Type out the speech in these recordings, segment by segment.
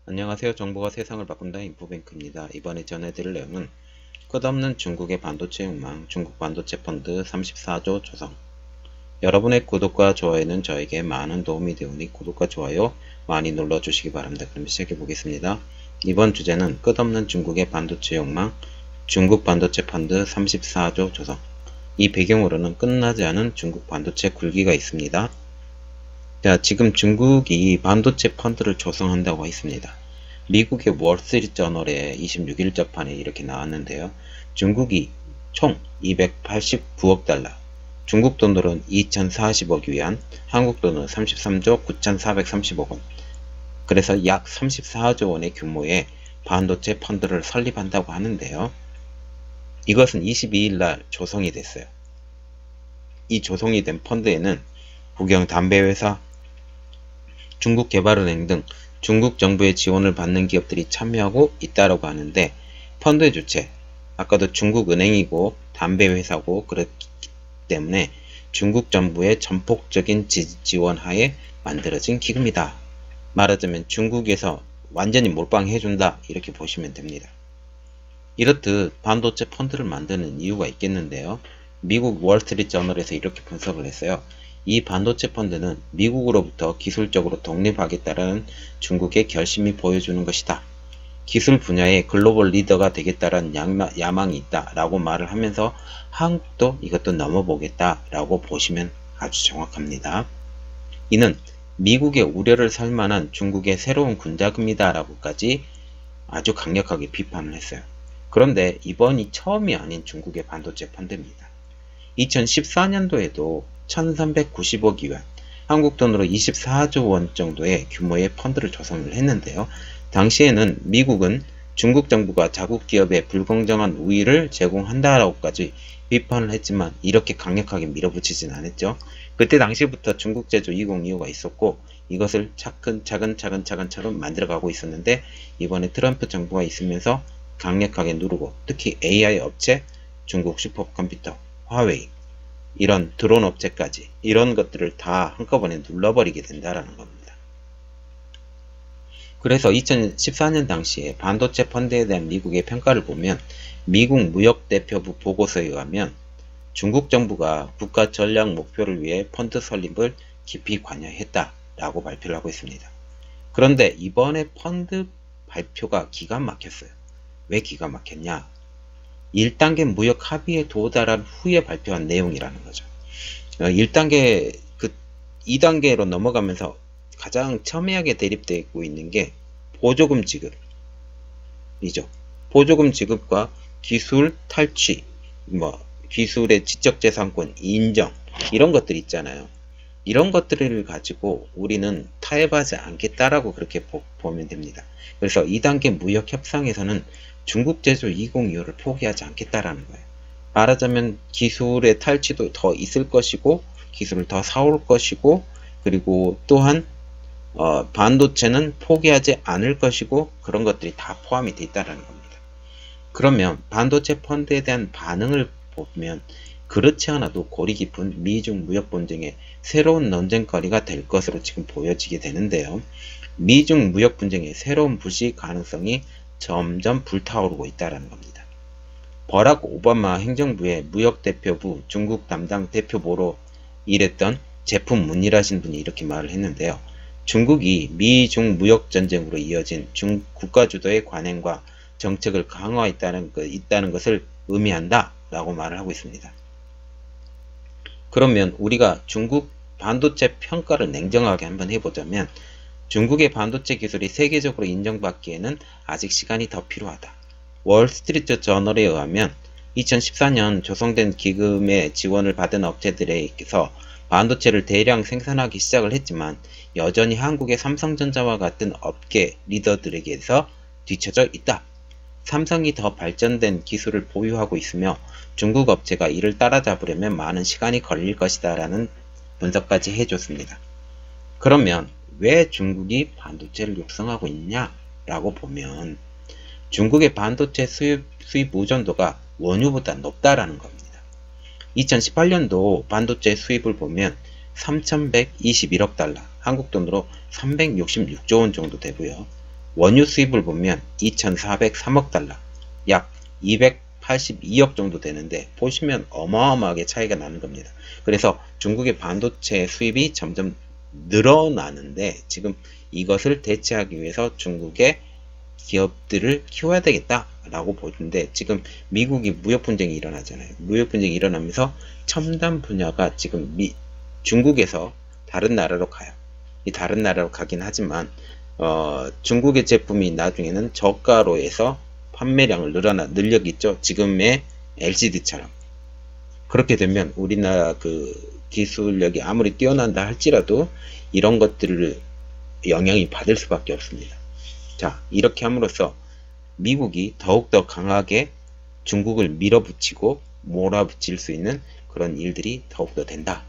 안녕하세요. 정보가 세상을 바꾼다 인포뱅크입니다. 이번에 전해드릴 내용은 끝없는 중국의 반도체 욕망, 중국 반도체 펀드 34조 조성. 여러분의 구독과 좋아요는 저에게 많은 도움이 되오니 구독과 좋아요 많이 눌러주시기 바랍니다. 그럼 시작해 보겠습니다. 이번 주제는 끝없는 중국의 반도체 욕망, 중국 반도체 펀드 34조 조성. 이 배경으로는 끝나지 않은 중국 반도체 굴기가 있습니다. 자, 지금 중국이 반도체 펀드를 조성한다고 했습니다. 미국의 월스트리트저널에 26일 접판에 이렇게 나왔는데요. 중국이 총 289억 달러, 중국 돈으로는 2040억 위안, 한국 돈으로 33조 9430억 원, 그래서 약 34조 원의 규모의 반도체 펀드를 설립한다고 하는데요. 이것은 22일 날 조성이 됐어요. 이 조성이 된 펀드에는 국영 담배회사, 중국개발은행 등 중국 정부의 지원을 받는 기업들이 참여하고 있다고 하는데, 펀드의 주체, 아까도 중국은행이고 담배회사고 그렇기 때문에 중국 정부의 전폭적인 지원 하에 만들어진 기금이다. 말하자면 중국에서 완전히 몰빵해준다, 이렇게 보시면 됩니다. 이렇듯 반도체 펀드를 만드는 이유가 있겠는데요. 미국 월스트리트저널에서 이렇게 분석을 했어요. 이 반도체 펀드는 미국으로부터 기술적으로 독립하겠다는 중국의 결심이 보여주는 것이다. 기술 분야의 글로벌 리더가 되겠다는 야망이 있다 라고 말을 하면서 한국도 이것도 넘어보겠다 라고 보시면 아주 정확합니다. 이는 미국의 우려를 살만한 중국의 새로운 군자금이다 라고까지 아주 강력하게 비판을 했어요. 그런데 이번이 처음이 아닌 중국의 반도체 펀드입니다. 2014년도에도 1390억 위안, 한국 돈으로 24조 원 정도의 규모의 펀드를 조성을 했는데요. 당시에는 미국은 중국 정부가 자국 기업에 불공정한 우위를 제공한다라고까지 비판을 했지만 이렇게 강력하게 밀어붙이진 않았죠. 그때 당시부터 중국 제조 2025가 있었고 이것을 차근차근 만들어가고 있었는데, 이번에 트럼프 정부가 있으면서 강력하게 누르고, 특히 AI 업체, 중국 슈퍼컴퓨터, 화웨이, 이런 드론 업체까지 이런 것들을 다 한꺼번에 눌러버리게 된다라는 겁니다. 그래서 2014년 당시에 반도체 펀드에 대한 미국의 평가를 보면, 미국 무역대표부 보고서에 의하면 중국 정부가 국가 전략 목표를 위해 펀드 설립을 깊이 관여했다라고 발표를 하고 있습니다. 그런데 이번에 펀드 발표가 기가 막혔어요. 왜 기가 막혔냐? 1단계 무역 합의에 도달한 후에 발표한 내용이라는 거죠. 1단계, 2단계로 넘어가면서 가장 첨예하게 대립되고 있는 게 보조금 지급이죠. 보조금 지급과 기술 탈취, 기술의 지적재산권 인정, 이런 것들 있잖아요. 이런 것들을 가지고 우리는 타협하지 않겠다라고 그렇게 보면 됩니다. 그래서 2단계 무역 협상에서는 중국 제조 2025를 포기하지 않겠다라는 거예요. 말하자면 기술의 탈취도 더 있을 것이고 기술을 더 사올 것이고, 그리고 또한 반도체는 포기하지 않을 것이고, 그런 것들이 다 포함이 되어 있다는 겁니다. 그러면 반도체 펀드에 대한 반응을 보면 그렇지 않아도 골이 깊은 미중 무역 분쟁의 새로운 논쟁거리가 될 것으로 지금 보여지게 되는데요. 미중 무역 분쟁의 새로운 불씨 가능성이 점점 불타오르고 있다는 겁니다. 버락 오바마 행정부의 무역대표부 중국 담당 대표보로 일했던 제프 문이라신 분이 이렇게 말을 했는데요. 중국이 미중 무역전쟁으로 이어진 국가 주도의 관행과 정책을 강화했다는 것을 의미한다 라고 말을 하고 있습니다. 그러면 우리가 중국 반도체 평가를 냉정하게 한번 해보자면, 중국의 반도체 기술이 세계적으로 인정받기에는 아직 시간이 더 필요하다. 월스트리트 저널에 의하면 2014년 조성된 기금의 지원을 받은 업체들에서 반도체를 대량 생산하기 시작을 했지만 여전히 한국의 삼성전자와 같은 업계 리더들에게서 뒤처져 있다. 삼성이 더 발전된 기술을 보유하고 있으며 중국 업체가 이를 따라잡으려면 많은 시간이 걸릴 것이다 라는 분석까지 해줬습니다. 그러면 왜 중국이 반도체를 육성하고 있냐 라고 보면, 중국의 반도체 수입 의존도가 원유보다 높다라는 겁니다. 2018년도 반도체 수입을 보면 3,121억 달러, 한국 돈으로 366조 원 정도 되고요. 원유 수입을 보면 2,403억 달러, 약 282억 정도 되는데 보시면 어마어마하게 차이가 나는 겁니다. 그래서 중국의 반도체 수입이 점점 늘어나는데 지금 이것을 대체하기 위해서 중국의 기업들을 키워야 되겠다라고 보는데, 지금 미국이 무역 분쟁이 일어나잖아요. 무역 분쟁이 일어나면서 첨단 분야가 지금 중국에서 다른 나라로 가요. 이 다른 나라로 가긴 하지만 중국의 제품이 나중에는 저가로 해서 판매량을 늘려겠죠. 지금의 LCD처럼. 그렇게 되면 우리나라 그 기술력이 아무리 뛰어난다 할지라도 이런 것들을 영향이 받을 수밖에 없습니다. 자, 이렇게 함으로써 미국이 더욱더 강하게 중국을 밀어붙이고 몰아붙일 수 있는 그런 일들이 더욱더 된다.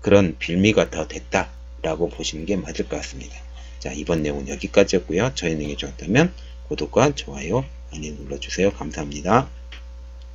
그런 빌미가 더 됐다 라고 보시는 게 맞을 것 같습니다. 자, 이번 내용은 여기까지였고요. 저희 내용이 좋았다면 구독과 좋아요 많이 눌러주세요. 감사합니다.